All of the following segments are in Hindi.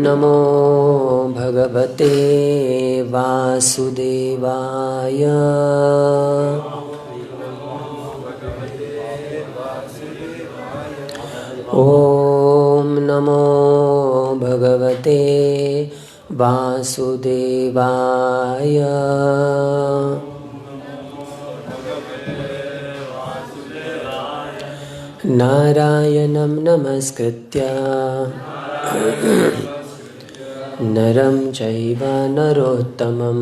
नमो भगवते वासुदेवाय। ॐ नमो भगवते वासुदेवाय। नारायणं नमस्कृत्य नरं चैव नरोत्तमं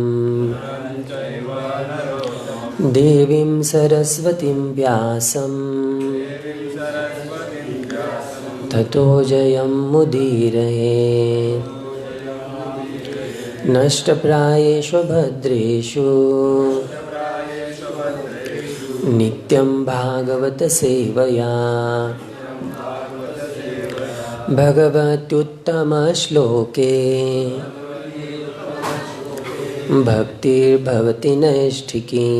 देवीं सरस्वतीं व्यासं ततो जयमुदीरयेत्। नष्टप्रायेषु भद्रेषु नित्यं भागवत सेवया भगवत्युत्तमश्लोके भक्तिर्भवति नैष्ठिकी।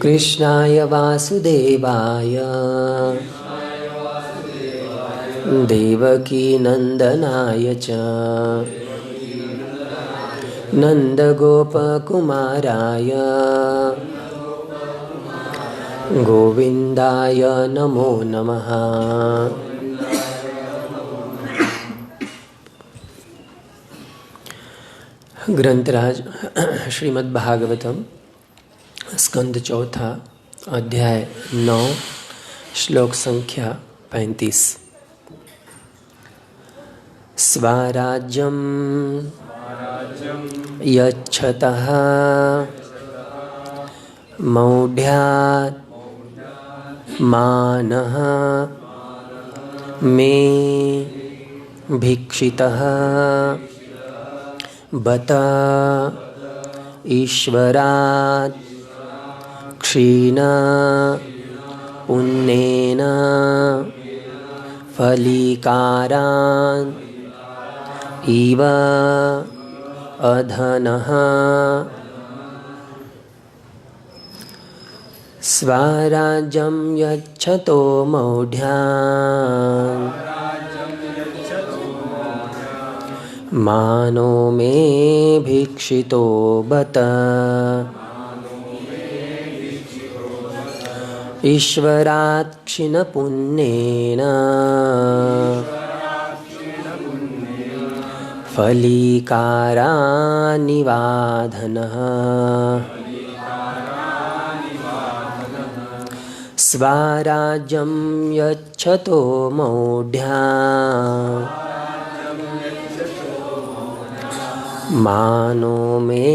कृष्णाय वासुदेवाय देवकी नंदनाय च नंदगोपकुमाराय गोविंदाय नमो नमः। ग्रंथराज श्रीमद् भागवतम स्कंद चौथा अध्याय 9 श्लोक संख्या 35। स्वराज्यं यच्छतः मौढ्यात् मानः मे भिक्षितः बत ईश्वरात् क्षीण पुण्येन फलीकारान् इव अधनः। स्वराज्यं यच्छतो मौढ्यान् मानो मे भिक्षितो बत ईश्वरात् क्षीणपुण्येन फलीकारानिवाधनः। स्वराज्यं यच्छतो मौढ्यान् मानो मे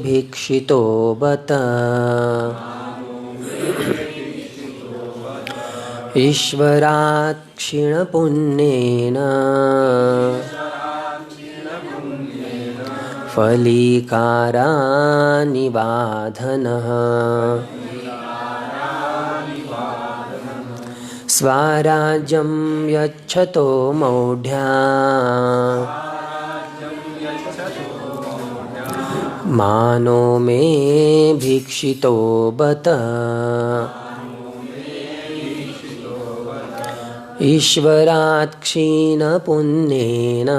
भिक्षितो बत ईश्वरात् क्षीणपुण्येन फलीकारानिवाधनः। स्वराज्यं यच्छतो मौढ्यान् मानो मे भिक्षितो बत ईश्वरात् क्षीणपुण्येन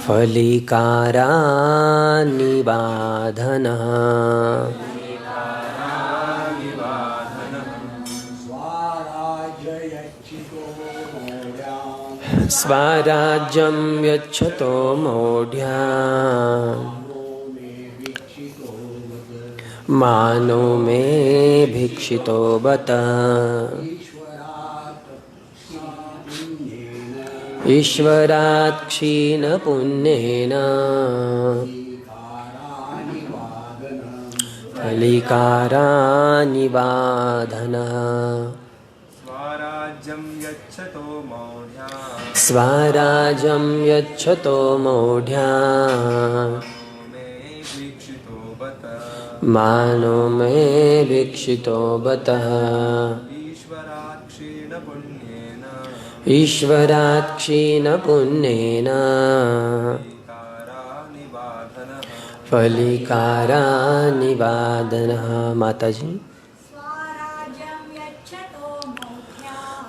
फलीकारानिवाधनः। स्वराज्यं यच्छतो मौढ्यान् मानो मे भिक्षितो बत ईश्वरात् क्षीणपुण्येन फलीकारानिवाधनः। स्वराज्यं यच्छतो मौढ्यान् मानो मे भिक्षितो बतः ईश्वरात् क्षीणपुण्येन फलीकारानिवाधनः। माताजी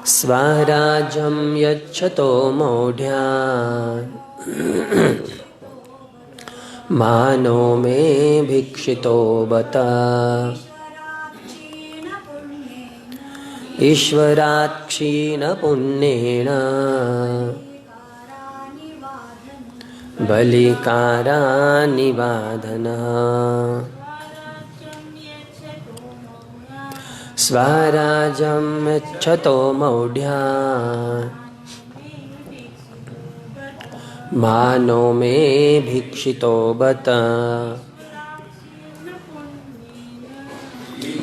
स्वराज्यं यच्छतो मौढ्यान् मानो मे भिक्षितो बत। ईश्वरात् क्षीणपुण्येन बलिकारानिवाधनः स्वराज्यं यच्छतो मौढ्यान् मानो मे भिक्षितो बत।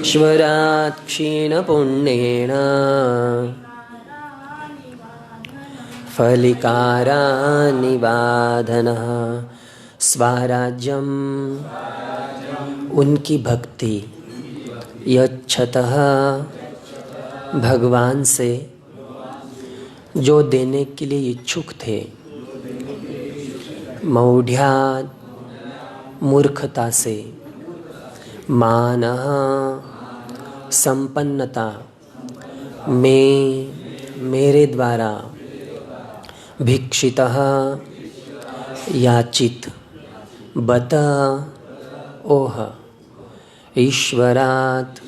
ईश्वरात् क्षीणपुण्येन फलिकारानिवाधनः स्वराज्यम उनकी भक्ति यच्छतः भगवान से जो देने के लिए इच्छुक थे, मौढ़्यात् मूर्खता से, मानः संपन्नता में मेरे द्वारा, भिक्षितः याचित, बत ओह ईश्वरात्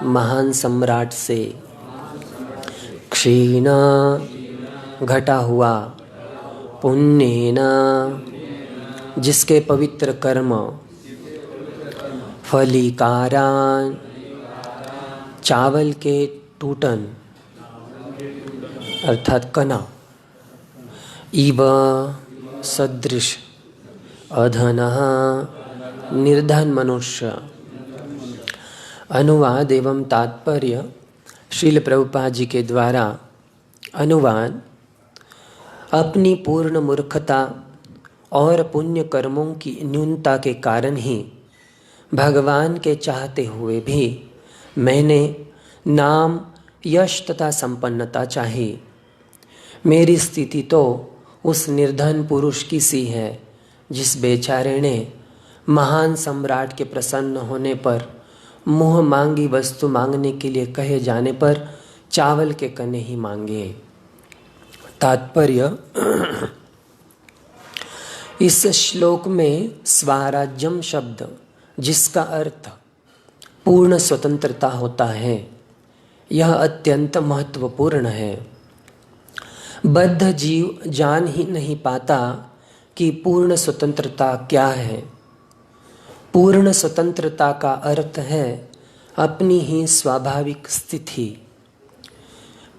महान सम्राट से, क्षीण घटा हुआ, पुण्येन जिसके पवित्र कर्म, फलिकारान चावल के टूटन अर्थात कना, इव सदृश अधनः निर्धन मनुष्य। अनुवाद एवं तात्पर्य श्रील प्रभुपाद जी के द्वारा अनुवाद। अपनी पूर्ण मूर्खता और पुण्य कर्मों की न्यूनता के कारण ही भगवान के चाहते हुए भी मैंने नाम, यश तथा संपन्नता चाही। मेरी स्थिति तो उस निर्धन पुरुष की सी है जिस बेचारे ने महान सम्राट के प्रसन्न होने पर मुँह मांगी वस्तु मांगने के लिए कहे जाने पर चावल के कने ही मांगे। तात्पर्य, इस श्लोक में स्वराज्यम शब्द जिसका अर्थ पूर्ण स्वतंत्रता होता है, यह अत्यंत महत्वपूर्ण है। बद्ध जीव जान ही नहीं पाता कि पूर्ण स्वतंत्रता क्या है। पूर्ण स्वतंत्रता का अर्थ है अपनी ही स्वाभाविक स्थिति।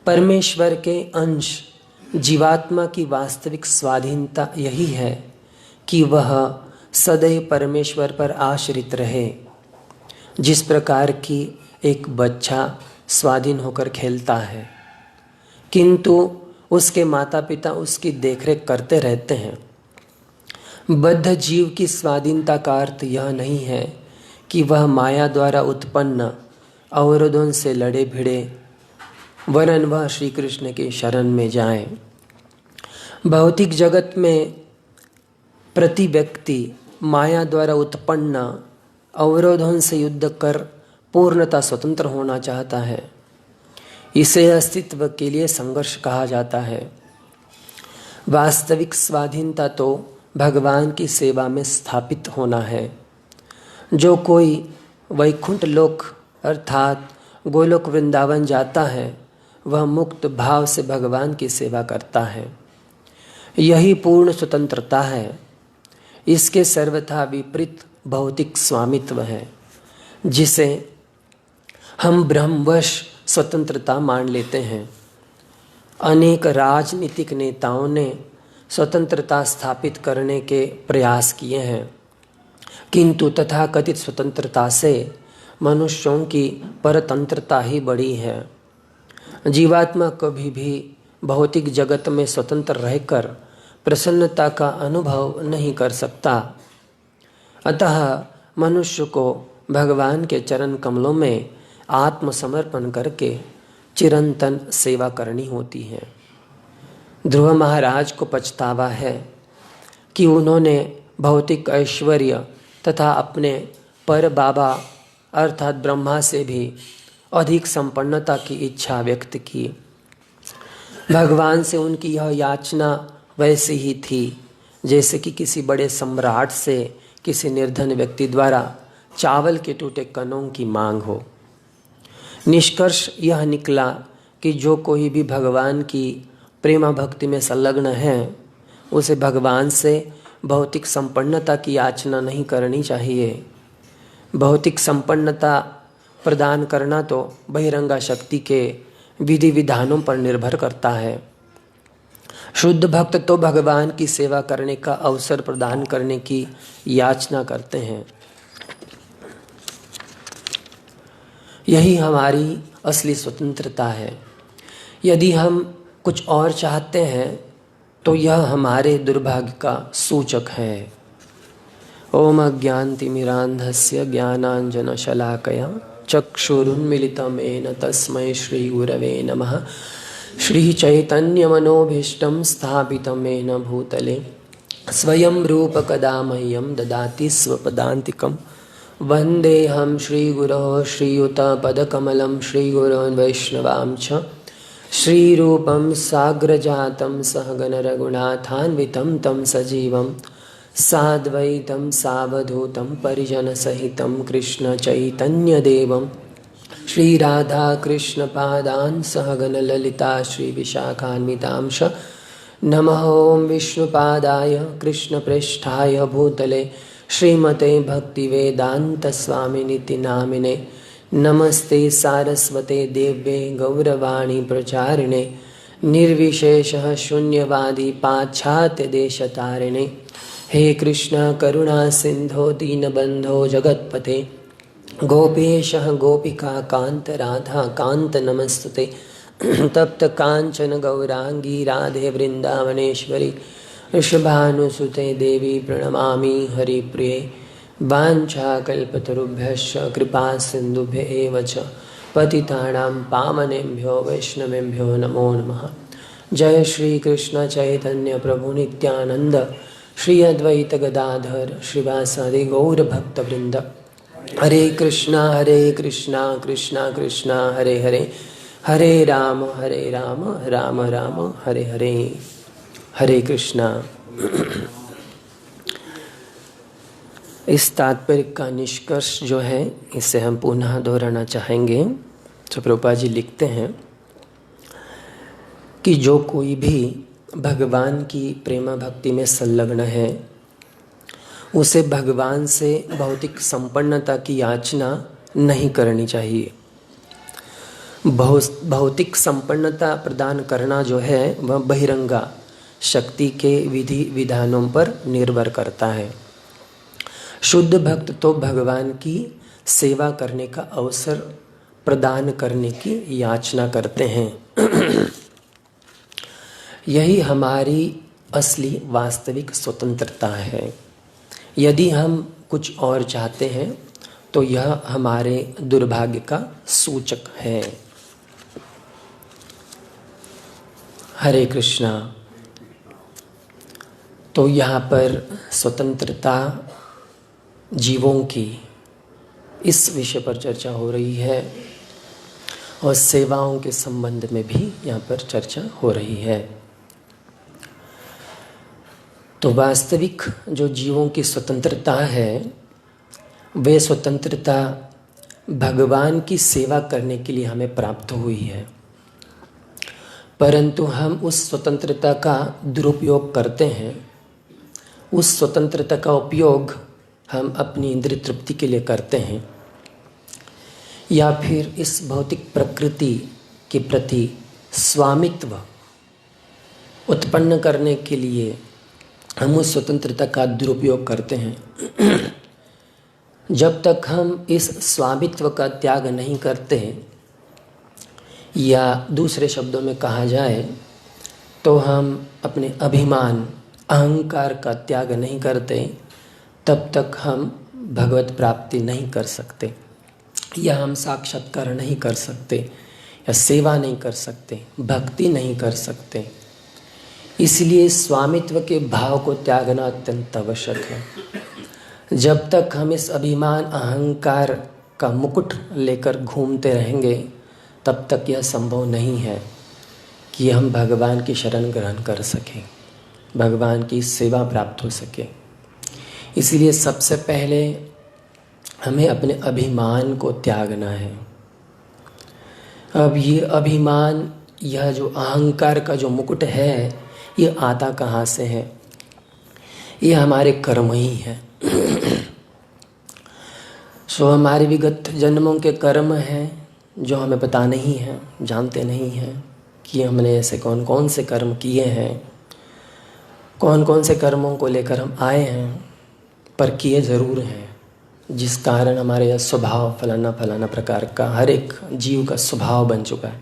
परमेश्वर के अंश जीवात्मा की वास्तविक स्वाधीनता यही है कि वह सदैव परमेश्वर पर आश्रित रहे। जिस प्रकार की एक बच्चा स्वाधीन होकर खेलता है किंतु उसके माता पिता उसकी देखरेख करते रहते हैं, बद्ध जीव की स्वाधीनता का अर्थ यह नहीं है कि वह माया द्वारा उत्पन्न अवरोधों से लड़े भिड़े, वरन वह श्री कृष्ण के शरण में जाए। भौतिक जगत में प्रति व्यक्ति माया द्वारा उत्पन्न अवरोधों से युद्ध कर पूर्णतः स्वतंत्र होना चाहता है। इसे अस्तित्व के लिए संघर्ष कहा जाता है। वास्तविक स्वाधीनता तो भगवान की सेवा में स्थापित होना है। जो कोई वैकुंठ लोक अर्थात गोलोक वृंदावन जाता है, वह मुक्त भाव से भगवान की सेवा करता है। यही पूर्ण स्वतंत्रता है। इसके सर्वथा विपरीत भौतिक स्वामित्व है, जिसे हम भ्रमवश स्वतंत्रता मान लेते हैं। अनेक राजनीतिक नेताओं ने स्वतंत्रता स्थापित करने के प्रयास किए हैं, किंतु तथाकथित स्वतंत्रता से मनुष्यों की परतंत्रता ही बड़ी है। जीवात्मा कभी भी भौतिक जगत में स्वतंत्र रहकर प्रसन्नता का अनुभव नहीं कर सकता। अतः मनुष्य को भगवान के चरण कमलों में आत्मसमर्पण करके चिरंतन सेवा करनी होती है। ध्रुव महाराज को पछतावा है कि उन्होंने भौतिक ऐश्वर्य तथा अपने पर बाबा अर्थात ब्रह्मा से भी अधिक संपन्नता की इच्छा व्यक्त की। भगवान से उनकी यह याचना वैसी ही थी जैसे कि किसी बड़े सम्राट से किसी निर्धन व्यक्ति द्वारा चावल के टूटे कणों की मांग हो। निष्कर्ष यह निकला कि जो कोई भी भगवान की प्रेम भक्ति में संलग्न है उसे भगवान से भौतिक संपन्नता की याचना नहीं करनी चाहिए। भौतिक संपन्नता प्रदान करना तो बहिरंगा शक्ति के विधि विधानों पर निर्भर करता है। शुद्ध भक्त तो भगवान की सेवा करने का अवसर प्रदान करने की याचना करते हैं। यही हमारी असली स्वतंत्रता है। यदि हम कुछ और चाहते हैं तो यह हमारे दुर्भाग्य का सूचक है। ओम अज्ञानतिमिरान्धस्य ज्ञानाञ्जनशलाकया चक्षुरुन्मीलितं येन तस्मै श्रीगुरवे नमः। श्रीचैतन्यमनोभीष्टं स्थापितं येन भूतले स्वयं रूप कदा मह्यं ददाति स्वपदान्तिकं। वन्देऽहं श्रीगुरोः श्रीयुतपदकमलं श्रीगुरोन् वैष्णवांश्च श्रीरूपं साग्रजातं सहगणरघुनाथान्वितं तं सजीवं साद्वैतं सावधूतं परिजनसहितं कृष्णचैतन्यदेवं श्रीराधाकृष्णपादान् सहगणललिता श्रीविशाखान्वितांश्च। नमः ॐ विष्णुपादाय कृष्णप्रेष्ठाय भूतले श्रीमते भक्तिवेदान्तस्वामिनिति नामिने। नमस्ते सारस्वते देव्ये गौरवाणी प्रचारिणे निर्विशेषः शून्यवादी पाश्चात्यदेशतारिणे। हे कृष्ण करुणा सिंधो दीनबंधो जगत्पते गोपेशः गोपिका कांत राधा कांत नमस्तुते। तप्त कांचन गौरांगी राधे वृंदावनेश्वरी ऋषभानुसुते देवी प्रणमामि हरिप्रिये। वाञ्छाकल्पतरुभ्यश्च कृपा सिन्धुभ्य एव च पतितानां पावनेभ्यो वैष्णवेभ्यो नमो नमः। जय श्री कृष्ण चैतन्य प्रभु नित्यानंद श्री अद्वैत गदाधर श्रीवासादि गौर भक्तवृंद। हरे कृष्णा कृष्णा कृष्णा हरे हरे, हरे राम राम राम हरे हरे। हरे कृष्णा। इस तात्पर्य का निष्कर्ष जो है इसे हम पुनः दोहराना चाहेंगे। तो प्रभुपाद जी लिखते हैं कि जो कोई भी भगवान की प्रेम भक्ति में संलग्न है उसे भगवान से भौतिक संपन्नता की याचना नहीं करनी चाहिए। भौतिक संपन्नता प्रदान करना जो है वह बहिरंगा शक्ति के विधि विधानों पर निर्भर करता है। शुद्ध भक्त तो भगवान की सेवा करने का अवसर प्रदान करने की याचना करते हैं। यही हमारी असली वास्तविक स्वतंत्रता है। यदि हम कुछ और चाहते हैं तो यह हमारे दुर्भाग्य का सूचक है। हरे कृष्णा। तो यहाँ पर स्वतंत्रता जीवों की इस विषय पर चर्चा हो रही है और सेवाओं के संबंध में भी यहाँ पर चर्चा हो रही है। तो वास्तविक जो जीवों की स्वतंत्रता है वे स्वतंत्रता भगवान की सेवा करने के लिए हमें प्राप्त हुई है, परंतु हम उस स्वतंत्रता का दुरुपयोग करते हैं। उस स्वतंत्रता का उपयोग हम अपनी इंद्रिय तृप्ति के लिए करते हैं या फिर इस भौतिक प्रकृति के प्रति स्वामित्व उत्पन्न करने के लिए हम उस स्वतंत्रता का दुरुपयोग करते हैं। जब तक हम इस स्वामित्व का त्याग नहीं करते या दूसरे शब्दों में कहा जाए तो हम अपने अभिमान अहंकार का त्याग नहीं करते, तब तक हम भगवत प्राप्ति नहीं कर सकते या हम साक्षात्कार नहीं कर सकते या सेवा नहीं कर सकते, भक्ति नहीं कर सकते। इसलिए स्वामित्व के भाव को त्यागना अत्यंत आवश्यक है। जब तक हम इस अभिमान अहंकार का मुकुट लेकर घूमते रहेंगे तब तक यह संभव नहीं है कि हम भगवान की शरण ग्रहण कर सकें, भगवान की सेवा प्राप्त हो सके। इसीलिए सबसे पहले हमें अपने अभिमान को त्यागना है। अब ये अभिमान, यह जो अहंकार का जो मुकुट है, ये आता कहाँ से है? ये हमारे कर्म ही है। सो हमारे विगत जन्मों के कर्म हैं जो हमें पता नहीं है, जानते नहीं हैं कि हमने ऐसे कौन कौन से कर्म किए हैं, कौन कौन से कर्मों को लेकर हम आए हैं, पर किए ज़रूर हैं, जिस कारण हमारे यह स्वभाव फलाना फलाना प्रकार का हर एक जीव का स्वभाव बन चुका है।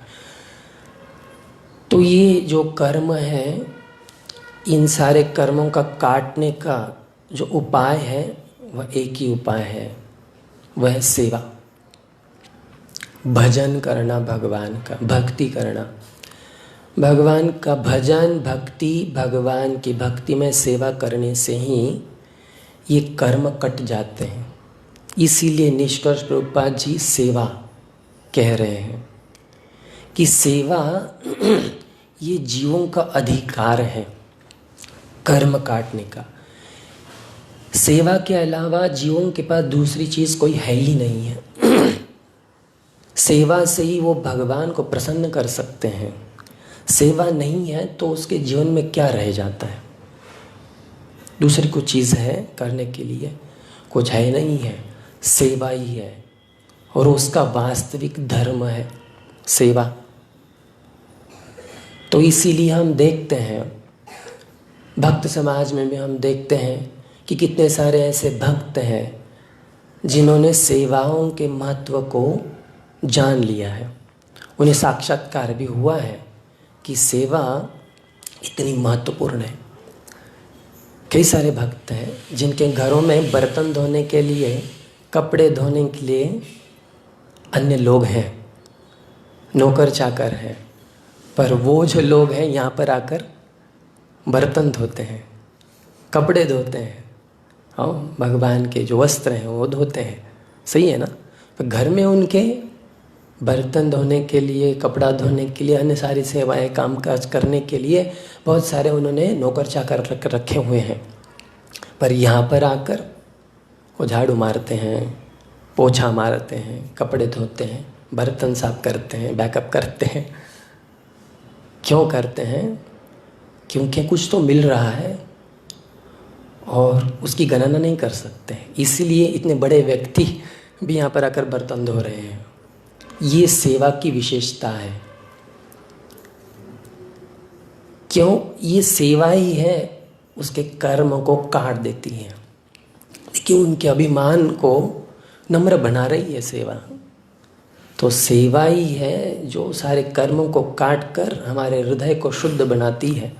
तो ये जो कर्म है, इन सारे कर्मों का काटने का जो उपाय है वह एक ही उपाय है, वह है सेवा, भजन करना, भगवान का भक्ति करना। भगवान का भजन, भक्ति, भगवान की भक्ति में सेवा करने से ही ये कर्म कट जाते हैं। इसीलिए निष्कर्ष प्रभुपाद जी सेवा कह रहे हैं कि सेवा ये जीवों का अधिकार है कर्म काटने का। सेवा के अलावा जीवों के पास दूसरी चीज़ कोई है ही नहीं है। सेवा से ही वो भगवान को प्रसन्न कर सकते हैं। सेवा नहीं है तो उसके जीवन में क्या रह जाता है? दूसरी कुछ चीज़ है करने के लिए, कुछ है नहीं है, सेवा ही है। और उसका वास्तविक धर्म है सेवा। तो इसीलिए हम देखते हैं, भक्त समाज में भी हम देखते हैं कि कितने सारे ऐसे भक्त हैं जिन्होंने सेवाओं के महत्व को जान लिया है। उन्हें साक्षात्कार भी हुआ है कि सेवा इतनी महत्वपूर्ण है। कई सारे भक्त हैं जिनके घरों में बर्तन धोने के लिए, कपड़े धोने के लिए अन्य लोग हैं, नौकर चाकर हैं, पर वो जो लोग हैं यहाँ पर आकर बर्तन धोते हैं, कपड़े धोते हैं, हाँ, भगवान के जो वस्त्र हैं वो धोते हैं। सही है ना? पर घर में उनके बर्तन धोने के लिए, कपड़ा धोने के लिए, अन्य सारी सेवाएं, कामकाज करने के लिए बहुत सारे उन्होंने नौकर चाकर रखे हुए हैं। पर यहाँ पर आकर वो झाड़ू मारते हैं, पोछा मारते हैं, कपड़े धोते हैं, बर्तन साफ करते हैं, बैकअप करते हैं। क्यों करते हैं? क्योंकि कुछ तो मिल रहा है और उसकी गणना नहीं कर सकते। इसीलिए इतने बड़े व्यक्ति भी यहाँ पर आकर बर्तन धो रहे हैं। ये सेवा की विशेषता है। क्यों? ये सेवा ही है उसके कर्म को काट देती है। देखिए, उनके अभिमान को नम्र बना रही है सेवा। तो सेवा ही है जो सारे कर्मों को काट कर हमारे हृदय को शुद्ध बनाती है,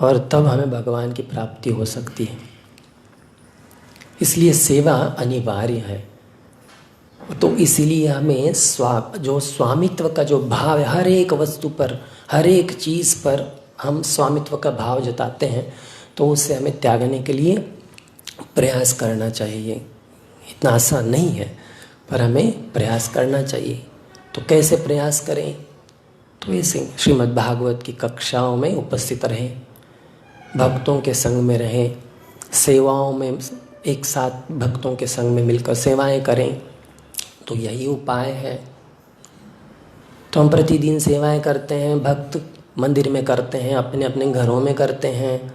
और तब हमें भगवान की प्राप्ति हो सकती है। इसलिए सेवा अनिवार्य है। तो इसीलिए हमें जो स्वामित्व का जो भाव है, हर एक वस्तु पर, हर एक चीज़ पर हम स्वामित्व का भाव जताते हैं, तो उसे हमें त्यागने के लिए प्रयास करना चाहिए। इतना आसान नहीं है, पर हमें प्रयास करना चाहिए। तो कैसे प्रयास करें? तो ऐसे श्रीमद् भागवत की कक्षाओं में उपस्थित रहें, भक्तों के संग में रहें, सेवाओं में एक साथ भक्तों के संग में मिलकर सेवाएं करें। तो यही उपाय है। तो हम प्रतिदिन सेवाएं करते हैं, भक्त मंदिर में करते हैं, अपने अपने घरों में करते हैं।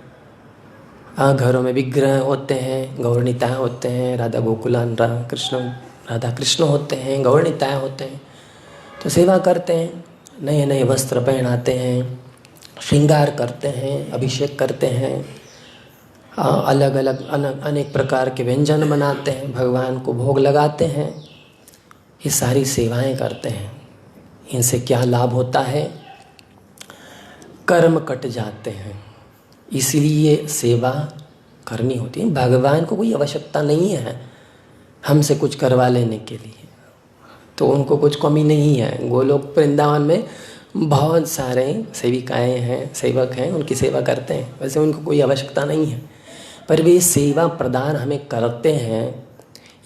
घरों में विग्रह होते हैं, गौरनिताय होते हैं, राधा गोकुलान राधा कृष्ण होते हैं, गौरनिताय होते हैं। तो सेवा करते हैं, नए नए वस्त्र पहनाते हैं, श्रृंगार करते हैं, अभिषेक करते हैं, अलग अलग अनेक प्रकार के व्यंजन बनाते हैं, भगवान को भोग लगाते हैं। ये सारी सेवाएं करते हैं। इनसे क्या लाभ होता है? कर्म कट जाते हैं। इसलिए सेवा करनी होती है। भगवान को कोई आवश्यकता नहीं है हमसे कुछ करवा लेने के लिए, तो उनको कुछ कमी नहीं है। गोलोक वृंदावन में बहुत सारे सेविकाएं हैं, सेवक हैं, उनकी सेवा करते हैं। वैसे उनको कोई आवश्यकता नहीं है, पर वे सेवा प्रदान हमें करते हैं,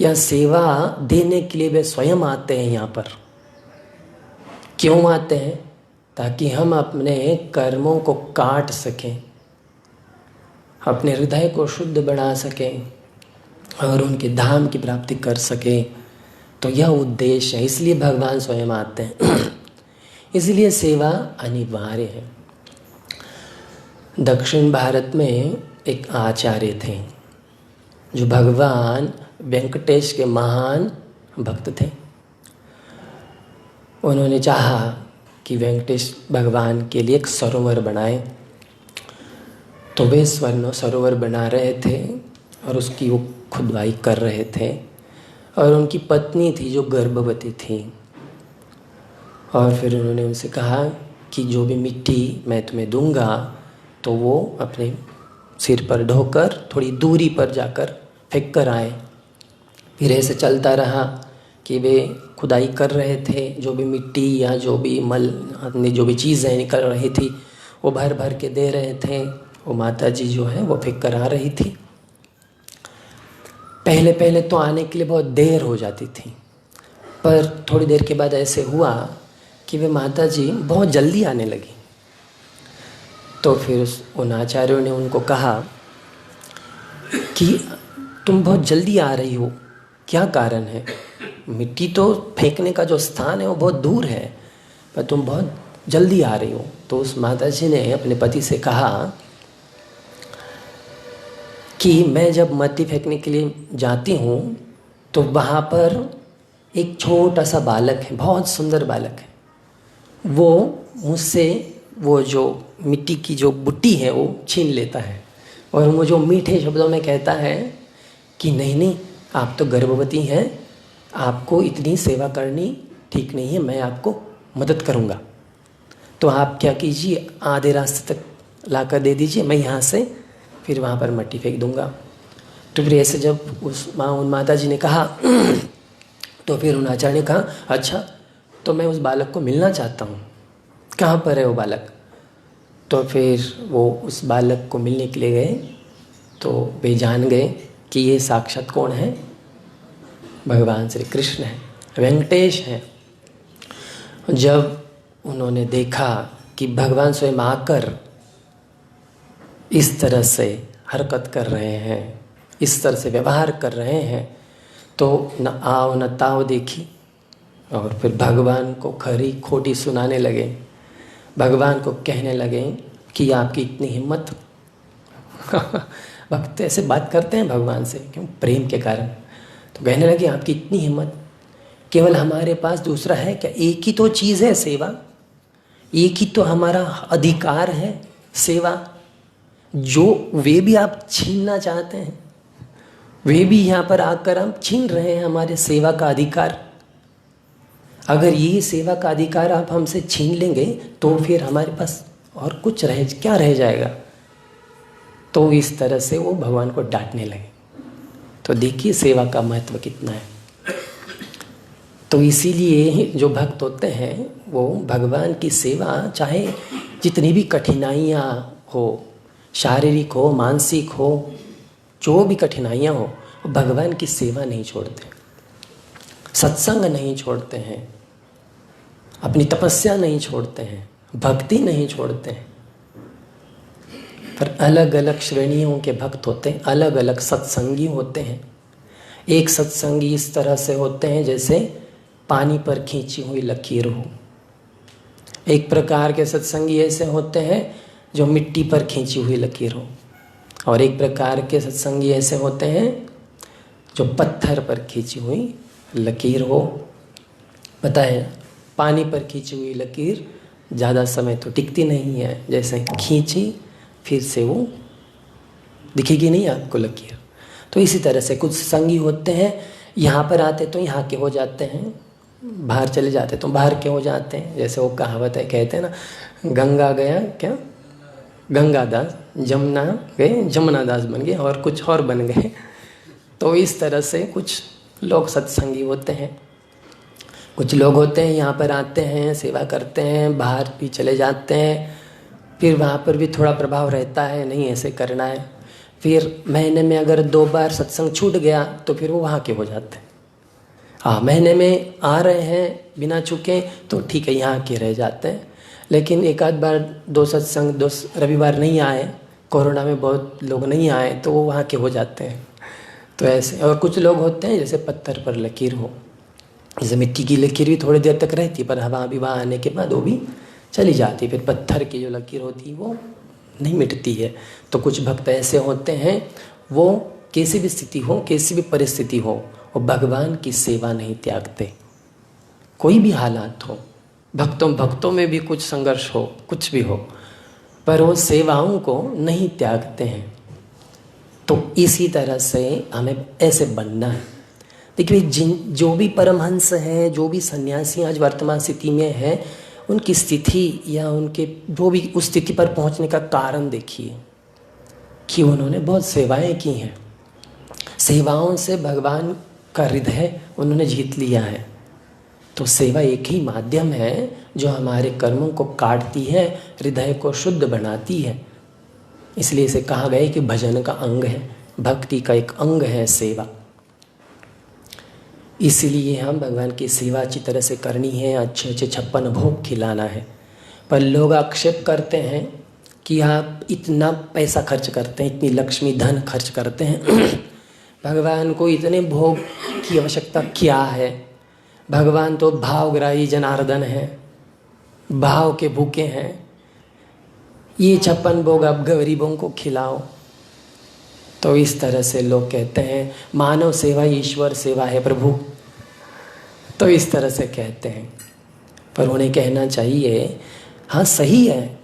या सेवा देने के लिए वे स्वयं आते हैं यहाँ पर। क्यों आते हैं? ताकि हम अपने कर्मों को काट सकें, अपने हृदय को शुद्ध बना सकें और उनके धाम की प्राप्ति कर सकें। तो यह उद्देश्य है, इसलिए भगवान स्वयं आते हैं। इसलिए सेवा अनिवार्य है। दक्षिण भारत में एक आचार्य थे जो भगवान वेंकटेश के महान भक्त थे। उन्होंने चाहा कि वेंकटेश भगवान के लिए एक सरोवर बनाए, तो वे स्वर्ण सरोवर बना रहे थे और उसकी वो खुदवाई कर रहे थे। और उनकी पत्नी थी जो गर्भवती थी, और फिर उन्होंने उनसे कहा कि जो भी मिट्टी मैं तुम्हें दूंगा तो वो अपने सिर पर ढोकर थोड़ी दूरी पर जाकर फेंक कर आए। फिर ऐसे चलता रहा कि वे खुदाई कर रहे थे, जो भी मिट्टी या जो भी मल जो भी चीज़ें निकल रही थी वो भर भर के दे रहे थे। वो माता जी जो है वो फेंक कर आ रही थी। पहले पहले तो आने के लिए बहुत देर हो जाती थी, पर थोड़ी देर के बाद ऐसे हुआ कि वे माता जी बहुत जल्दी आने लगी। तो फिर उन आचार्यों ने उनको कहा कि तुम बहुत जल्दी आ रही हो, क्या कारण है? मिट्टी तो फेंकने का जो स्थान है वो बहुत दूर है, पर तुम बहुत जल्दी आ रही हो। तो उस माता जी ने अपने पति से कहा कि मैं जब मिट्टी फेंकने के लिए जाती हूँ तो वहाँ पर एक छोटा सा बालक है, बहुत सुंदर बालक है। वो मुझसे वो जो मिट्टी की जो बुट्टी है वो छीन लेता है और वो जो मीठे शब्दों में कहता है कि नहीं नहीं, आप तो गर्भवती हैं, आपको इतनी सेवा करनी ठीक नहीं है, मैं आपको मदद करूँगा। तो आप क्या कीजिए, आधे रास्ते तक लाकर दे दीजिए, मैं यहाँ से फिर वहाँ पर मिट्टी फेंक दूँगा। तो फिर ऐसे जब उन माता जी ने कहा तो फिर उन आचार्य ने कहा अच्छा, तो मैं उस बालक को मिलना चाहता हूँ, कहाँ पर है वो बालक? तो फिर वो उस बालक को मिलने के लिए गए। तो वे जान गए कि ये साक्षात कौन है? भगवान श्री कृष्ण है, वेंकटेश हैं। जब उन्होंने देखा कि भगवान स्वयं आकर इस तरह से हरकत कर रहे हैं, इस तरह से व्यवहार कर रहे हैं, तो न आओ न ताओ देखी और फिर भगवान को खरी खोटी सुनाने लगे। भगवान को कहने लगे कि आपकी इतनी हिम्मत। भक्त ऐसे बात करते हैं भगवान से, क्यों? प्रेम के कारण। तो कहने लगे आपकी इतनी हिम्मत, केवल हमारे पास दूसरा है क्या? एक ही तो चीज़ है सेवा, एक ही तो हमारा अधिकार है सेवा, जो वे भी आप छीनना चाहते हैं। वे भी यहाँ पर आकर हम छीन रहे हैं हमारे सेवा का अधिकार। अगर ये सेवा का अधिकार आप हमसे छीन लेंगे तो फिर हमारे पास और कुछ क्या रह जाएगा? तो इस तरह से वो भगवान को डांटने लगे। तो देखिए सेवा का महत्व कितना है। तो इसीलिए जो भक्त होते हैं वो भगवान की सेवा, चाहे जितनी भी कठिनाइयाँ हो, शारीरिक हो, मानसिक हो, जो भी कठिनाइयाँ हो, भगवान की सेवा नहीं छोड़ते, सत्संग नहीं छोड़ते हैं, अपनी तपस्या नहीं छोड़ते हैं, भक्ति नहीं छोड़ते हैं। पर अलग अलग श्रेणियों के भक्त होते हैं, अलग अलग सत्संगी होते हैं। एक सत्संगी इस तरह से होते हैं जैसे पानी पर खींची हुई लकीर हो। एक प्रकार के सत्संगी ऐसे होते हैं जो मिट्टी पर खींची हुई लकीर हो, और एक प्रकार के सत्संगी ऐसे होते हैं जो पत्थर पर खींची हुई लकीर हो। पता है, पानी पर खींची हुई लकीर ज़्यादा समय तो टिकती नहीं है, जैसे खींची फिर से वो दिखेगी नहीं आपको लकीर। तो इसी तरह से कुछ संगी होते हैं, यहाँ पर आते तो यहाँ के हो जाते हैं, बाहर चले जाते तो बाहर के हो जाते हैं। जैसे वो कहावत है, कहते हैं ना, गंगा गया क्या गंगादास, जमुना गए जमुनादास बन गए, और कुछ और बन गए। तो इस तरह से कुछ लोग सत्संगी होते हैं। कुछ लोग होते हैं यहाँ पर आते हैं, सेवा करते हैं, बाहर भी चले जाते हैं, फिर वहाँ पर भी थोड़ा प्रभाव रहता है, नहीं ऐसे करना है। फिर महीने में अगर 2 बार सत्संग छूट गया तो फिर वो वहाँ के हो जाते हैं। हाँ, महीने में आ रहे हैं बिना चुके तो ठीक है, यहाँ के रह जाते हैं। लेकिन एक आध बार 2 सत्संग 2 रविवार नहीं आए, कोरोना में बहुत लोग नहीं आए, तो वो वहाँ के हो जाते हैं। तो ऐसे, और कुछ लोग होते हैं जैसे पत्थर पर लकीर हो, जैसे मिट्टी की लकीर भी थोड़ी देर तक रहती, पर हवा भी वहाँ आने के बाद वो भी चली जाती, फिर पत्थर की जो लकीर होती है वो नहीं मिटती है। तो कुछ भक्त ऐसे होते हैं, वो कैसी भी स्थिति हो, कैसी भी परिस्थिति हो, वो भगवान की सेवा नहीं त्यागते। कोई भी हालात हो, भक्तों में भी कुछ संघर्ष हो, कुछ भी हो, पर वो सेवाओं को नहीं त्यागते हैं। तो इसी तरह से हमें ऐसे बनना है। देखिए, जो भी परमहंस हैं, जो भी सन्यासी आज वर्तमान स्थिति में हैं, उनकी स्थिति या उनके जो भी उस स्थिति पर पहुंचने का कारण देखिए कि उन्होंने बहुत सेवाएं की हैं। सेवाओं से भगवान का हृदय उन्होंने जीत लिया है। तो सेवा एक ही माध्यम है जो हमारे कर्मों को काटती है, हृदय को शुद्ध बनाती है। इसलिए इसे कहा गया कि भजन का अंग है, भक्ति का एक अंग है सेवा। इसलिए हम भगवान की सेवा अच्छी तरह से करनी है, अच्छे अच्छे 56 भोग खिलाना है। पर लोग आक्षेप करते हैं कि आप इतना पैसा खर्च करते हैं, इतनी लक्ष्मी धन खर्च करते हैं, भगवान को इतने भोग की आवश्यकता क्या है? भगवान तो भावग्राही जनार्दन है, भाव के भूखे हैं, ये 56 भोग आप गरीबों को खिलाओ। तो इस तरह से लोग कहते हैं मानव सेवा ईश्वर सेवा है प्रभु, तो इस तरह से कहते हैं। पर उन्हें कहना चाहिए हाँ सही है,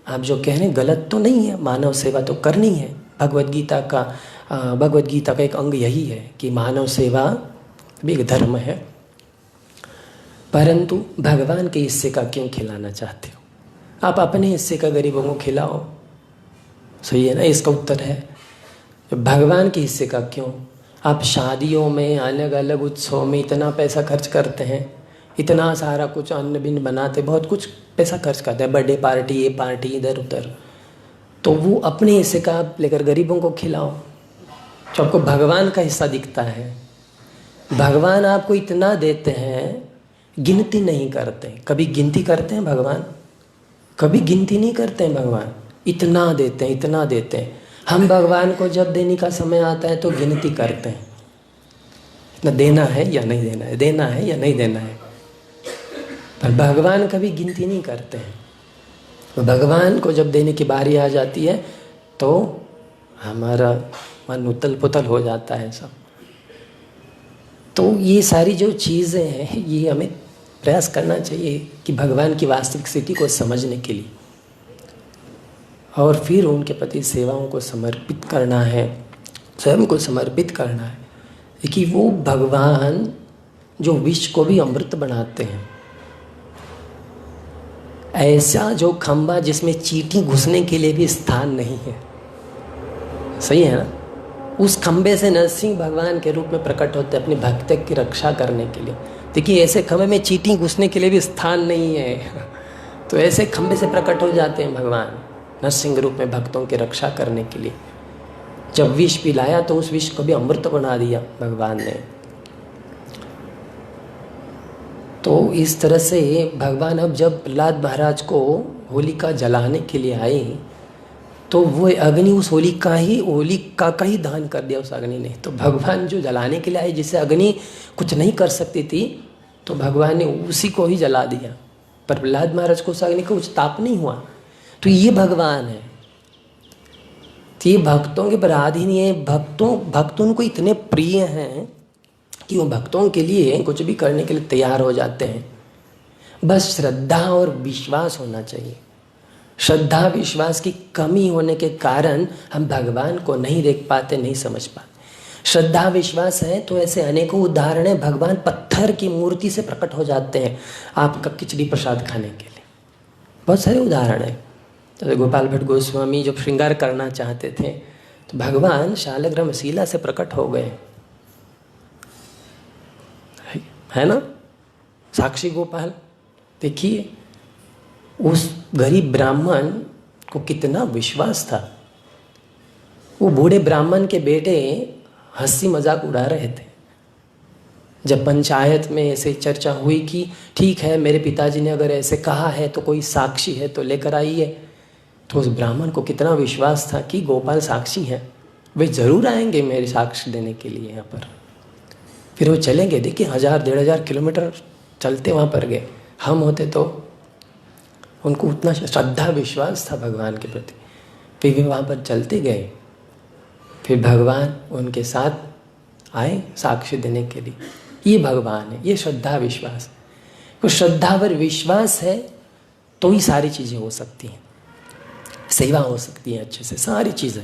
आप जो कह रहे हैं गलत तो नहीं है, मानव सेवा तो करनी है। भगवद गीता का एक अंग यही है कि मानव सेवा भी एक धर्म है। परंतु भगवान के हिस्से का क्यों खिलाना चाहते हो? आप अपने हिस्से का गरीबों को खिलाओ, सही है ना? इसका उत्तर है भगवान के हिस्से का क्यों? आप शादियों में, अलग अलग उत्सव में इतना पैसा खर्च करते हैं, इतना सारा कुछ अन्न बिन बनाते, बहुत कुछ पैसा खर्च करते हैं, बर्थडे पार्टी, ये पार्टी, इधर उधर। तो वो अपने हिस्से का आप लेकर गरीबों को खिलाओ, जो आपको भगवान का हिस्सा दिखता है। भगवान आपको इतना देते हैं, गिनती नहीं करते। कभी गिनती करते हैं भगवान? कभी गिनती नहीं करते हैं भगवान। इतना देते हैं, इतना देते हैं। हम भगवान को जब देने का समय आता है तो गिनती करते हैं, ना देना है या नहीं देना है, देना है या नहीं देना है। पर भगवान कभी गिनती नहीं करते हैं। भगवान को जब देने की बारी आ जाती है तो हमारा मन उतल पुतल हो जाता है सब। तो ये सारी जो चीज़ें हैं, ये हमें प्रयास करना चाहिए कि भगवान की वास्तविक स्थिति को समझने के लिए, और फिर उनके प्रति सेवाओं को समर्पित करना है, स्वयं को समर्पित करना है। कि वो भगवान जो विष को भी अमृत बनाते हैं, ऐसा जो खंबा जिसमें चींटी घुसने के लिए भी स्थान नहीं है, सही है ना? उस खंबे से नरसिंह भगवान के रूप में प्रकट होते हैं अपने भक्त की रक्षा करने के लिए। देखिए, ऐसे खंबे में चींटी घुसने के लिए भी स्थान नहीं है, तो ऐसे खंबे से प्रकट हो जाते हैं भगवान नरसिंह रूप में भक्तों की रक्षा करने के लिए। जब विष पिलाया तो उस विष को भी अमृत बना दिया भगवान ने। तो इस तरह से भगवान अब जब प्रहलाद महाराज को होलिका जलाने के लिए आए, तो वो अग्नि उस होलिका का ही दान कर दिया उस अग्नि ने। तो भगवान जो जलाने के लिए आए, जिससे अग्नि कुछ नहीं कर सकती थी, तो भगवान ने उसी को ही जला दिया। पर प्रहलाद महाराज को उस अग्नि को कुछ ताप नहीं हुआ। तो ये भगवान है, तो ये भक्तों के अपराधी नहीं है। भक्त उनको इतने प्रिय हैं कि वो भक्तों के लिए कुछ भी करने के लिए तैयार हो जाते हैं। बस श्रद्धा और विश्वास होना चाहिए। श्रद्धा विश्वास की कमी होने के कारण हम भगवान को नहीं देख पाते, नहीं समझ पाते। श्रद्धा विश्वास है तो ऐसे अनेकों उदाहरण हैं। भगवान पत्थर की मूर्ति से प्रकट हो जाते हैं आपका खिचड़ी प्रसाद खाने के लिए, बहुत सारे उदाहरण हैं। तो गोपाल भट्ट गोस्वामी जब श्रृंगार करना चाहते थे तो भगवान शालग्राम शिला से प्रकट हो गए, है ना? साक्षी गोपाल, देखिए उस गरीब ब्राह्मण को कितना विश्वास था। वो बूढ़े ब्राह्मण के बेटे हंसी मजाक उड़ा रहे थे, जब पंचायत में ऐसे चर्चा हुई कि ठीक है, मेरे पिताजी ने अगर ऐसे कहा है तो कोई साक्षी है तो लेकर आइए, तो उस ब्राह्मण को कितना विश्वास था कि गोपाल साक्षी हैं, वे ज़रूर आएंगे मेरे साक्ष्य देने के लिए यहाँ पर। फिर वो चलेंगे, देखिए 1000-1500 किलोमीटर चलते वहाँ पर गए। हम होते तो उनको उतना श्रद्धा विश्वास था भगवान के प्रति, फिर भी वहाँ पर चलते गए। फिर भगवान उनके साथ आए साक्ष्य देने के लिए। ये भगवान है, ये श्रद्धा विश्वास। तो श्रद्धा पर विश्वास है तो ही सारी चीज़ें हो सकती हैं, सेवा हो सकती है अच्छे से, सारी चीज़ें।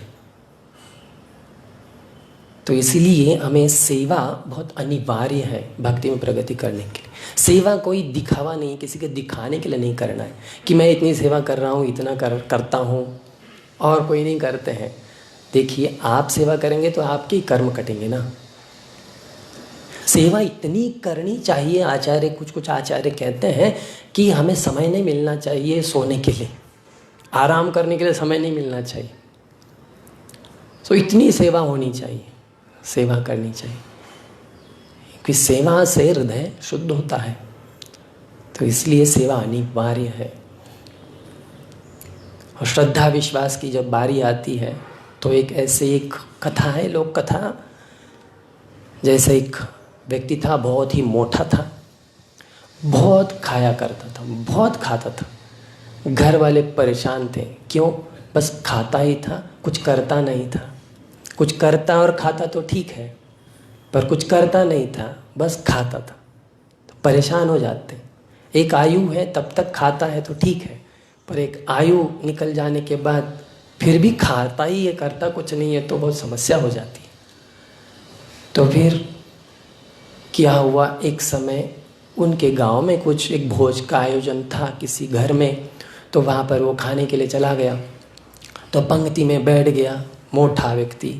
तो इसीलिए हमें सेवा बहुत अनिवार्य है भक्ति में प्रगति करने के लिए। सेवा कोई दिखावा नहीं, किसी के दिखाने के लिए नहीं करना है कि मैं इतनी सेवा कर रहा हूँ, इतना करता हूँ और कोई नहीं करते हैं। देखिए, आप सेवा करेंगे तो आपके ही कर्म कटेंगे ना। सेवा इतनी करनी चाहिए, आचार्य कुछ आचार्य कहते हैं कि हमें समय नहीं मिलना चाहिए सोने के लिए, आराम करने के लिए समय नहीं मिलना चाहिए। तो इतनी सेवा होनी चाहिए, सेवा करनी चाहिए, क्योंकि सेवा से हृदय शुद्ध होता है। तो इसलिए सेवा अनिवार्य है। और श्रद्धा विश्वास की जब बारी आती है तो एक कथा है, लोक कथा। जैसे एक व्यक्ति था, बहुत ही मोटा था, बहुत खाया करता था, बहुत खाता था। घर वाले परेशान थे, क्यों? बस खाता ही था, कुछ करता नहीं था। कुछ करता और खाता तो ठीक है, पर कुछ करता नहीं था, बस खाता था, तो परेशान हो जाते। एक आयु है तब तक खाता है तो ठीक है, पर एक आयु निकल जाने के बाद फिर भी खाता ही है, करता कुछ नहीं है, तो बहुत समस्या हो जाती है। तो फिर क्या हुआ, एक समय उनके गांव में कुछ एक भोज का आयोजन था किसी घर में, तो वहाँ पर वो खाने के लिए चला गया। तो पंक्ति में बैठ गया, मोटा व्यक्ति,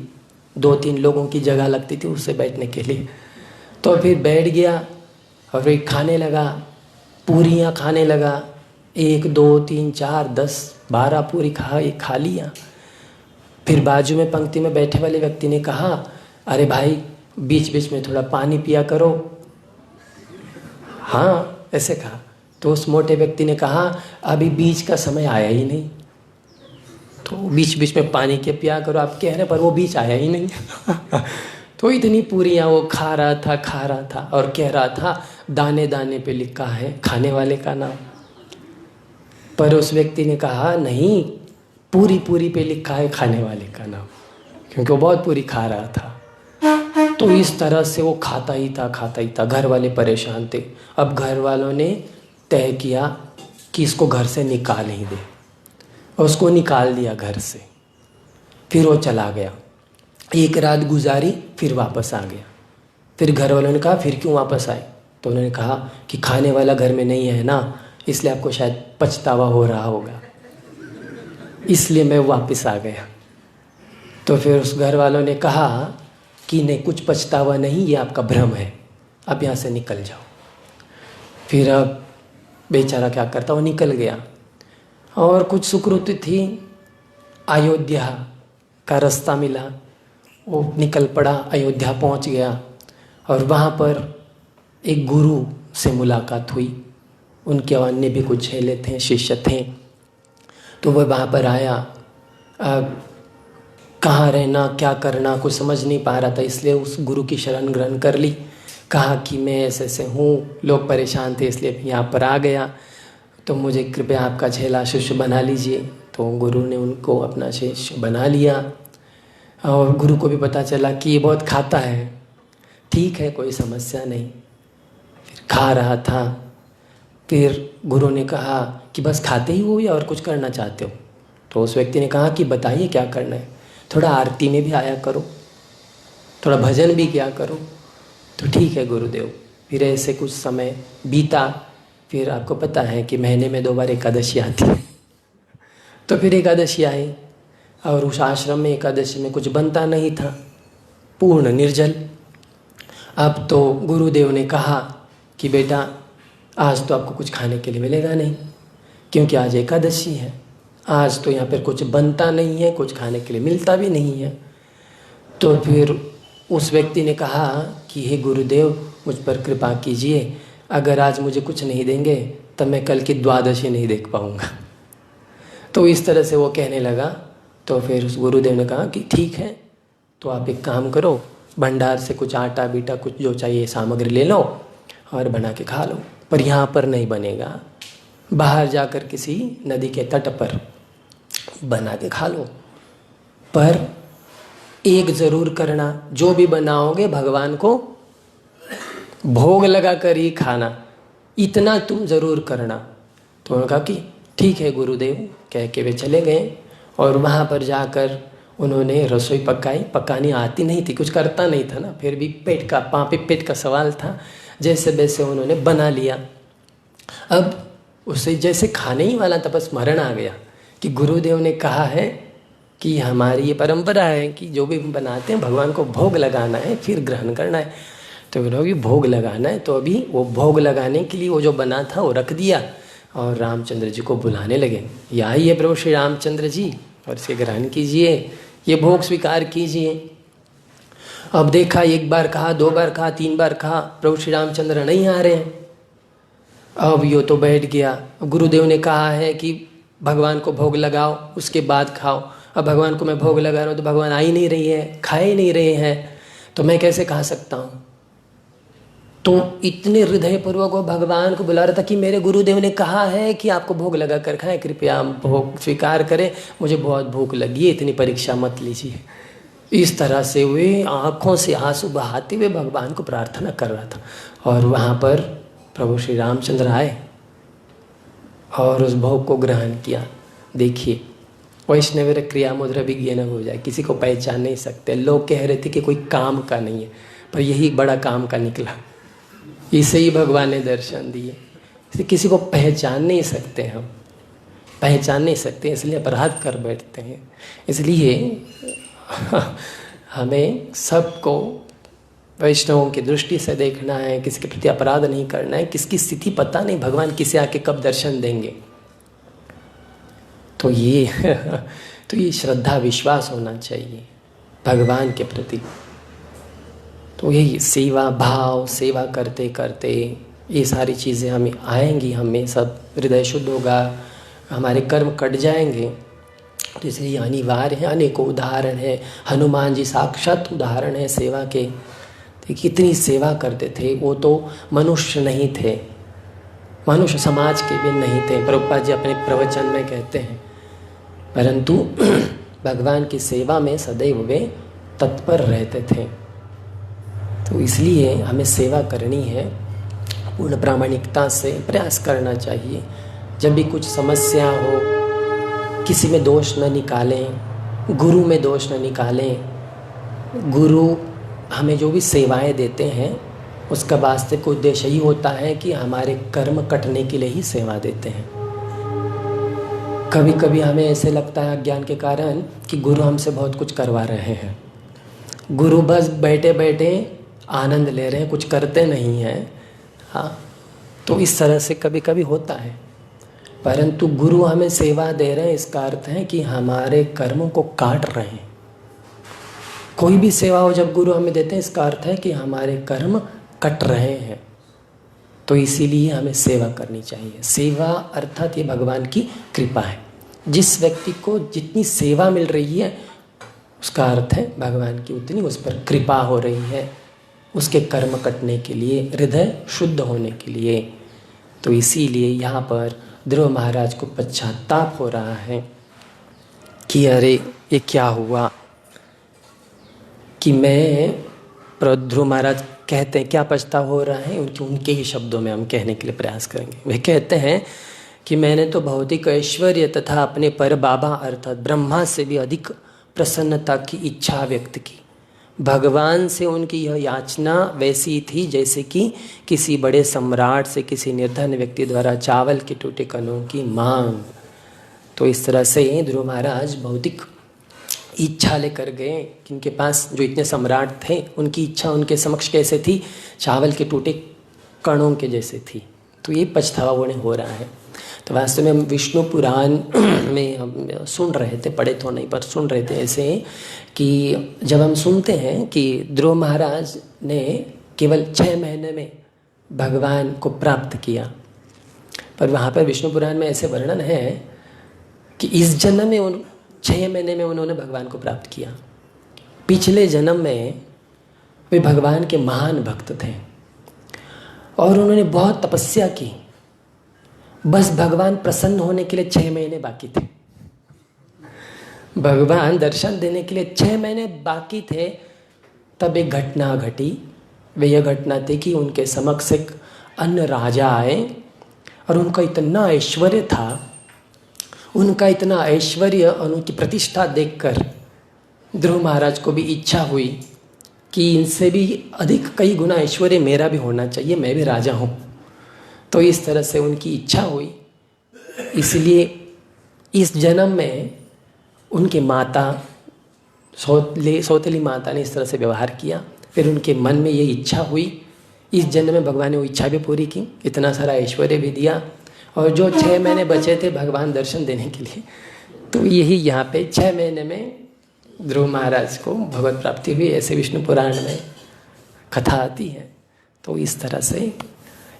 2-3 लोगों की जगह लगती थी उससे बैठने के लिए। तो फिर बैठ गया और फिर खाने लगा, पूरियाँ खाने लगा। 1 2 3 4 10 12 पूरी खा लिया। फिर बाजू में पंक्ति में बैठे वाले व्यक्ति ने कहा, अरे भाई बीच बीच में थोड़ा पानी पिया करो। हाँ, ऐसे कहा। तो उस मोटे व्यक्ति ने कहा, अभी बीच का समय आया ही नहीं, तो बीच बीच में पानी के पिया करो। आप कह रहे पर वो बीच आया ही नहीं। तो इतनी पूरियाँ वो खा रहा था और कह रहा था, दाने दाने पे लिखा है खाने वाले का नाम। पर उस व्यक्ति ने कहा, नहीं, पूरी पूरी पे लिखा है खाने वाले का नाम, क्योंकि वो बहुत पूरी खा रहा था। तो इस तरह से वो खाता ही था। घर वाले परेशान थे। अब घर वालों ने तय किया कि इसको घर से निकाल ही दे, और उसको निकाल दिया घर से। फिर वो चला गया, एक रात गुजारी, फिर वापस आ गया। फिर घर वालों ने कहा, फिर क्यों वापस आए? तो उन्होंने कहा कि खाने वाला घर में नहीं है ना, इसलिए आपको शायद पछतावा हो रहा होगा, इसलिए मैं वापस आ गया। तो फिर उस घर वालों ने कहा कि नहीं, कुछ पछतावा नहीं, ये आपका भ्रम है, अब यहाँ से निकल जाओ। फिर अब बेचारा क्या करता, वो निकल गया। और कुछ सुकृति थी, अयोध्या का रास्ता मिला, वो निकल पड़ा, अयोध्या पहुँच गया। और वहाँ पर एक गुरु से मुलाकात हुई, उनके अन्य भी कुछ चेले थे, शिष्य थे। तो वह वहाँ पर आया, कहाँ रहना, क्या करना, कुछ समझ नहीं पा रहा था, इसलिए उस गुरु की शरण ग्रहण कर ली। कहा कि मैं ऐसे हूँ, लोग परेशान थे इसलिए यहाँ पर आ गया, तो मुझे कृपया आपका चेला शिष्य बना लीजिए। तो गुरु ने उनको अपना शिष्य बना लिया। और गुरु को भी पता चला कि ये बहुत खाता है, ठीक है, कोई समस्या नहीं। फिर खा रहा था। फिर गुरु ने कहा कि बस खाते ही हो या और कुछ करना चाहते हो? तो उस व्यक्ति ने कहा कि बताइए क्या करना है, थोड़ा आरती में भी आया करो, थोड़ा भजन भी किया करो। तो ठीक है गुरुदेव। फिर ऐसे कुछ समय बीता। फिर आपको पता है कि महीने में 2 बार एकादशी आती है। तो फिर एकादशी आई, और उस आश्रम में एकादशी में कुछ बनता नहीं था, पूर्ण निर्जल। अब तो गुरुदेव ने कहा कि बेटा आज तो आपको कुछ खाने के लिए मिलेगा नहीं, क्योंकि आज एकादशी है, आज तो यहाँ पर कुछ बनता नहीं है, कुछ खाने के लिए मिलता भी नहीं है। तो फिर उस व्यक्ति ने कहा कि हे गुरुदेव, मुझ पर कृपा कीजिए, अगर आज मुझे कुछ नहीं देंगे तब मैं कल की द्वादशी नहीं देख पाऊँगा। तो इस तरह से वो कहने लगा। तो फिर उस गुरुदेव ने कहा कि ठीक है, तो आप एक काम करो, भंडार से कुछ आटा बीटा कुछ जो चाहिए सामग्री ले लो और बना के खा लो, पर यहाँ पर नहीं बनेगा, बाहर जाकर किसी नदी के तट पर बना के खा लो। पर एक ज़रूर करना, जो भी बनाओगे भगवान को भोग लगा कर ही खाना, इतना तुम ज़रूर करना। तो उन्होंने कहा कि ठीक है गुरुदेव, कह के वे चले गए। और वहाँ पर जाकर उन्होंने रसोई पकाई। पकानी आती नहीं थी, कुछ करता नहीं था ना, फिर भी पेट का सवाल था, जैसे वैसे उन्होंने बना लिया। अब उसे जैसे खाने ही वाला था, बस स्मरण आ गया कि गुरुदेव ने कहा है कि हमारी ये परंपरा है कि जो भी बनाते हैं भगवान को भोग लगाना है फिर ग्रहण करना है। तो उन्होंने भोग लगाना है, तो अभी वो भोग लगाने के लिए वो जो बना था वो रख दिया और रामचंद्र जी को बुलाने लगे, ये आइए प्रभु श्री रामचंद्र जी और इसे ग्रहण कीजिए, ये भोग स्वीकार कीजिए। अब देखा, एक बार कहा, 2 बार कहा, 3 बार कहा, प्रभु श्री रामचंद्र नहीं आ रहे हैं। अब यो तो बैठ गया, गुरुदेव ने कहा है कि भगवान को भोग लगाओ उसके बाद खाओ। अब भगवान को मैं भोग लगा रहा हूँ तो भगवान आ ही नहीं रही है, खा ही नहीं रहे हैं, तो मैं कैसे खा सकता हूँ। तो इतने हृदयपूर्वक वो भगवान को बुला रहा था कि मेरे गुरुदेव ने कहा है कि आपको भोग लगा कर खाएं, कृपया भोग स्वीकार करें, मुझे बहुत भूख लगी है, इतनी परीक्षा मत लीजिए। इस तरह से वे आँखों से आंसू बहाते हुए भगवान को प्रार्थना कर रहा था। और वहाँ पर प्रभु श्री रामचंद्र आए और उस भोग को ग्रहण किया। देखिए, वैष्णव क्रिया मुद्रा भी ज्ञान हो जाए, किसी को पहचान नहीं सकते। लोग कह रहे थे कि कोई काम का नहीं है, पर यही बड़ा काम का निकला, इसे ही भगवान ने दर्शन दिए। इसे किसी को पहचान नहीं सकते, हम पहचान नहीं सकते, इसलिए अपराध कर बैठते हैं। इसलिए हमें सबको वैष्णवों की दृष्टि से देखना है, किसी के प्रति अपराध नहीं करना है। किसकी स्थिति पता नहीं, भगवान किसे आके कब दर्शन देंगे। तो ये श्रद्धा विश्वास होना चाहिए भगवान के प्रति। तो यही सेवा भाव, सेवा करते करते ये सारी चीज़ें हमें आएंगी, हमें सब हृदय शुद्ध होगा, हमारे कर्म कट जाएंगे। तो इसलिए अनिवार्य है। अनेकों उदाहरण है, हनुमान जी साक्षात उदाहरण है सेवा के। तो कितनी सेवा करते थे, वो तो मनुष्य नहीं थे, मनुष्य समाज के भी नहीं थे, प्रभुपाद जी अपने प्रवचन में कहते हैं, परंतु भगवान की सेवा में सदैव वे तत्पर रहते थे। तो इसलिए हमें सेवा करनी है, पूर्ण प्रामाणिकता से प्रयास करना चाहिए। जब भी कुछ समस्या हो, किसी में दोष न निकालें, गुरु में दोष न निकालें। गुरु हमें जो भी सेवाएं देते हैं उसका वास्तविक उद्देश्य ही होता है कि हमारे कर्म कटने के लिए ही सेवा देते हैं। कभी कभी हमें ऐसे लगता है अज्ञान के कारण कि गुरु हमसे बहुत कुछ करवा रहे हैं, गुरु बस बैठे बैठे आनंद ले रहे हैं, कुछ करते नहीं हैं। हाँ, तो इस तरह से कभी कभी होता है, परंतु गुरु हमें सेवा दे रहे हैं, इसका अर्थ है कि हमारे कर्मों को काट रहे हैं। कोई भी सेवा हो जब गुरु हमें देते हैं, इसका अर्थ है कि हमारे कर्म कट रहे हैं। तो इसीलिए हमें सेवा करनी चाहिए। सेवा अर्थात ये भगवान की कृपा है। जिस व्यक्ति को जितनी सेवा मिल रही है उसका अर्थ है भगवान की उतनी उस पर कृपा हो रही है, उसके कर्म कटने के लिए, हृदय शुद्ध होने के लिए। तो इसीलिए यहाँ पर ध्रुव महाराज को पश्चाताप हो रहा है कि अरे ये क्या हुआ, कि मैं ध्रुव महाराज कहते हैं क्या पछतावा हो रहा है, उनके ही शब्दों में हम कहने के लिए प्रयास करेंगे। वे कहते हैं कि मैंने तो भौतिक ऐश्वर्य तथा अपने पर बाबा अर्थात ब्रह्मा से भी अधिक प्रसन्नता की इच्छा व्यक्त की। भगवान से उनकी यह याचना वैसी थी जैसे कि किसी बड़े सम्राट से किसी निर्धन व्यक्ति द्वारा चावल के टूटे कणों की मांग। तो इस तरह से ध्रुव महाराज भौतिक इच्छा लेकर गए कि उनके पास जो इतने सम्राट थे उनकी इच्छा उनके समक्ष कैसे थी, चावल के टूटे कणों के जैसे थी। तो ये पछतावा उन्हें हो रहा है। तो वास्तव में हम विष्णु पुराण में हम सुन रहे थे, पढ़े तो नहीं पर सुन रहे थे ऐसे कि जब हम सुनते हैं कि ध्रुव महाराज ने केवल 6 महीने में भगवान को प्राप्त किया। पर वहाँ पर विष्णु पुराण में ऐसे वर्णन है कि इस जन्म में 6 महीने में उन्होंने भगवान को प्राप्त किया। पिछले जन्म में वे भगवान के महान भक्त थे और उन्होंने बहुत तपस्या की। बस भगवान प्रसन्न होने के लिए 6 महीने बाकी थे। भगवान दर्शन देने के लिए 6 महीने बाकी थे। तब एक घटना घटी। वे यह घटना थी कि उनके समक्ष एक अन्य राजा आए और उनका इतना ऐश्वर्य था, उनका इतना ऐश्वर्य और उनकी प्रतिष्ठा देखकर ध्रुव महाराज को भी इच्छा हुई कि इनसे भी अधिक कई गुना ऐश्वर्य मेरा भी होना चाहिए, मैं भी राजा हूँ। तो इस तरह से उनकी इच्छा हुई। इसलिए इस जन्म में उनके माता सौतेली माता ने इस तरह से व्यवहार किया। फिर उनके मन में ये इच्छा हुई। इस जन्म में भगवान ने वो इच्छा भी पूरी की, इतना सारा ऐश्वर्य भी दिया। और जो 6 महीने बचे थे भगवान दर्शन देने के लिए, तो यही यहाँ पे 6 महीने में ध्रुव महाराज को भगवत प्राप्ति हुई। ऐसे विष्णु पुराण में कथा आती है। तो इस तरह से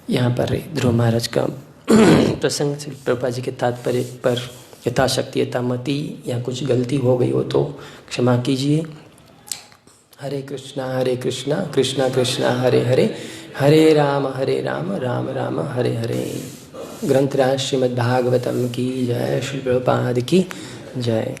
यहाँ पर ध्रुव महाराज का प्रसंग श्री प्रभुपाद जी के तात्पर्य पर यथाशक्ति यथामति या कुछ गलती हो गई हो तो क्षमा कीजिए। हरे कृष्णा कृष्णा कृष्णा हरे हरे, हरे राम राम राम हरे हरे। ग्रंथराज श्रीमद्भागवतम की जय, श्री प्रभुपाद की जय।